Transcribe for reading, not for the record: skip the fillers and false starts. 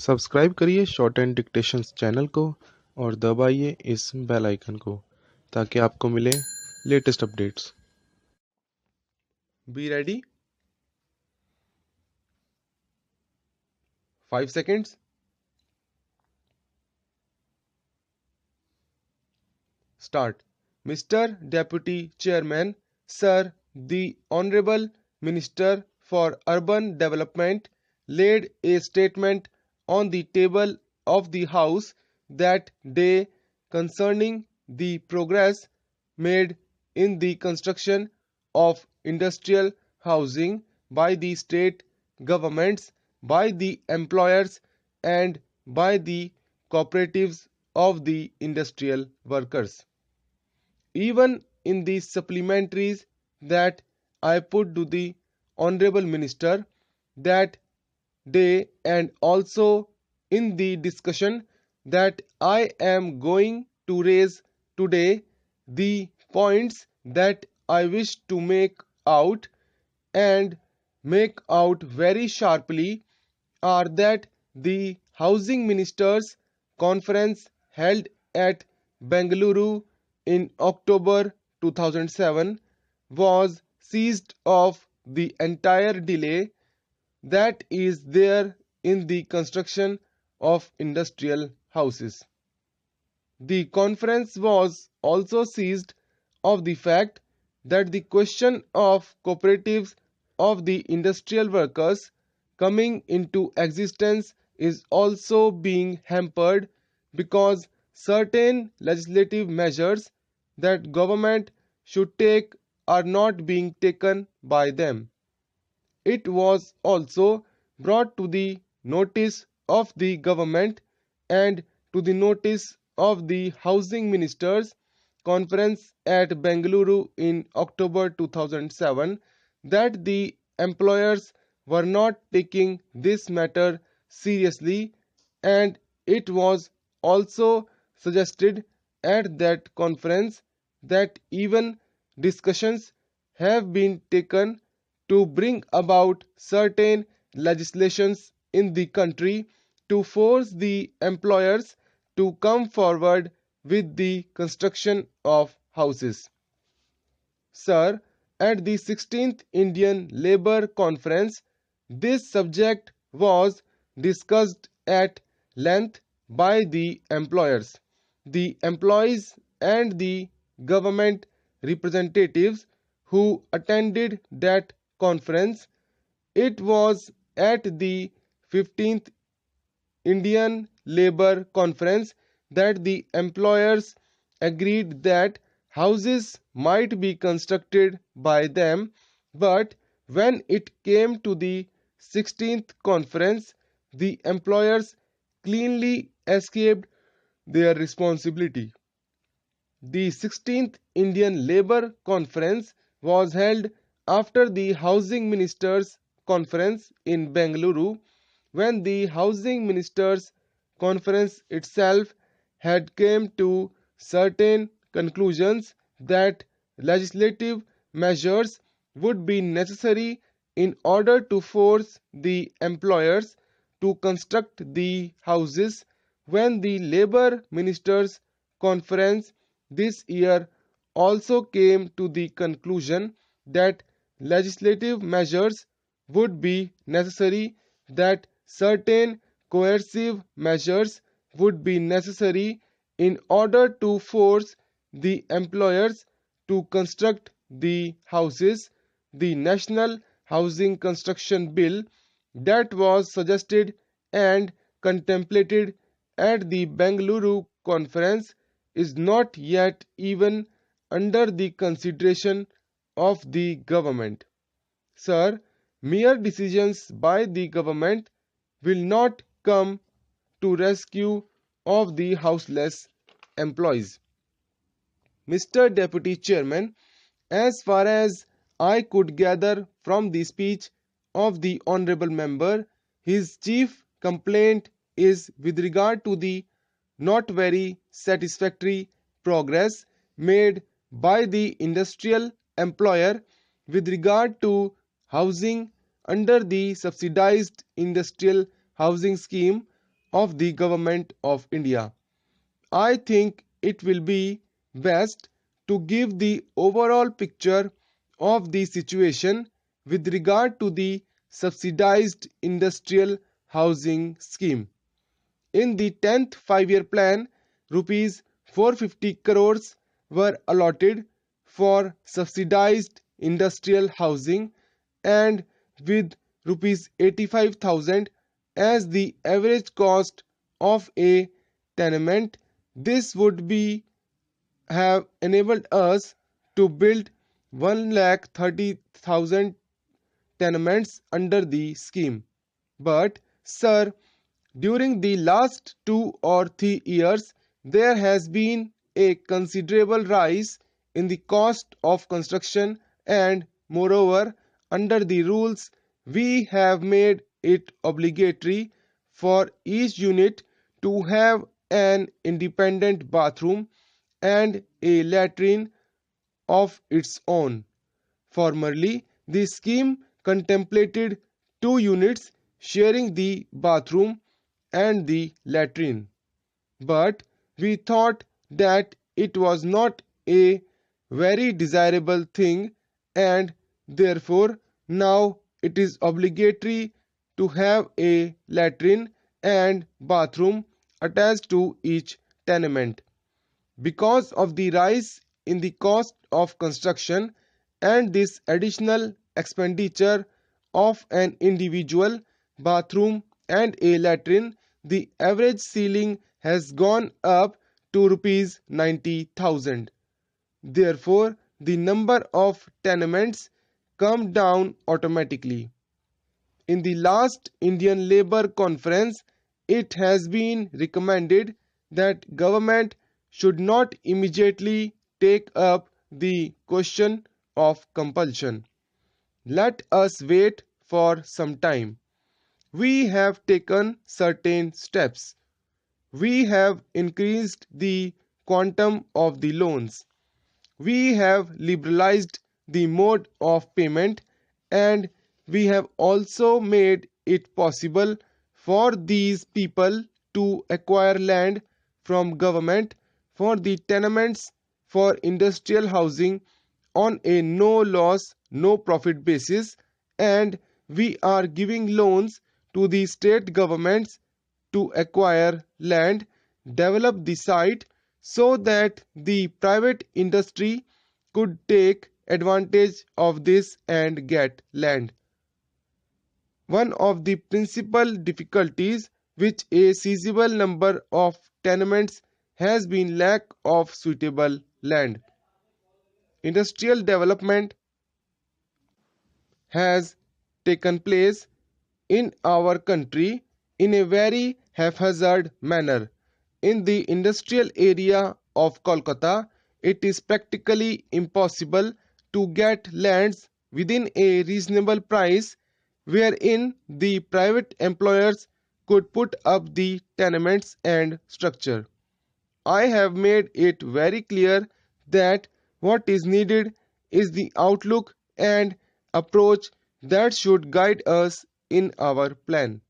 Subscribe करिए short and dictations channel को और दबाइए इस बेल आइकन को ताकि आपको मिले latest updates. Be ready. 5 seconds. Start. Mr. Deputy Chairman, Sir, the Honorable Minister for Urban Development laid a statement on the table of the House that day concerning the progress made in the construction of industrial housing by the state governments, by the employers, and by the cooperatives of the industrial workers. Even in the supplementaries that I put to the Honorable Minister that day, and also in the discussion that I am going to raise today, the points that I wish to make out and make out very sharply are that the Housing Ministers Conference held at Bengaluru in October 2007 was seized of the entire delay that is there in the construction of industrial houses. The conference was also seized of the fact that the question of cooperatives of the industrial workers coming into existence is also being hampered because certain legislative measures that government should take are not being taken by them. It was also brought to the notice of the government and to the notice of the Housing Ministers Conference at Bengaluru in October 2007 that the employers were not taking this matter seriously, and it was also suggested at that conference that even discussions have been taken to bring about certain legislations in the country to force the employers to come forward with the construction of houses. Sir, at the 16th Indian Labour Conference, this subject was discussed at length by the employers, the employees, and the government representatives who attended that conference. It was at the 15th Indian Labour Conference that the employers agreed that houses might be constructed by them, but when it came to the 16th conference, the employers cleanly escaped their responsibility. The 16th Indian Labour Conference was held after the Housing Ministers Conference in Bengaluru, when the Housing Ministers Conference itself had come to certain conclusions that legislative measures would be necessary in order to force the employers to construct the houses. When the Labour Ministers Conference this year also came to the conclusion that legislative measures would be necessary, that certain coercive measures would be necessary in order to force the employers to construct the houses. The National Housing Construction Bill that was suggested and contemplated at the Bengaluru conference is not yet even under the consideration of the government. Sir, mere decisions by the government will not come to rescue of the houseless employees. Mr. Deputy Chairman, as far as I could gather from the speech of the honorable member, his chief complaint is with regard to the not very satisfactory progress made by the industrial employer with regard to housing under the subsidized industrial housing scheme of the Government of India. I think it will be best to give the overall picture of the situation with regard to the subsidized industrial housing scheme. In the 10th 5-year plan, rupees 450 crores were allotted for subsidized industrial housing, and with rupees 85,000 as the average cost of a tenement, this would be have enabled us to build 1,30,000 tenements under the scheme. But, sir, during the last 2 or 3 years, there has been a considerable rise in the cost of construction, and moreover, under the rules, we have made it obligatory for each unit to have an independent bathroom and a latrine of its own. Formerly, the scheme contemplated 2 units sharing the bathroom and the latrine, but we thought that it was not a very desirable thing, and therefore now it is obligatory to have a latrine and bathroom attached to each tenement. Because of the rise in the cost of construction and this additional expenditure of an individual bathroom and a latrine, the average ceiling has gone up to rupees 90,000. Therefore, the number of tenements come down automatically. In the last Indian Labour Conference, it has been recommended that government should not immediately take up the question of compulsion. Let us wait for some time. We have taken certain steps. We have increased the quantum of the loans. We have liberalized the mode of payment, and we have also made it possible for these people to acquire land from government for the tenements for industrial housing on a no loss no profit basis, and we are giving loans to the state governments to acquire land, develop the site so that the private industry could take advantage of this and get land. One of the principal difficulties which a sizable number of tenements has been lack of suitable land. Industrial development has taken place in our country in a very haphazard manner. In the industrial area of Kolkata, it is practically impossible to get lands within a reasonable price wherein the private employers could put up the tenements and structure. I have made it very clear that what is needed is the outlook and approach that should guide us in our plan.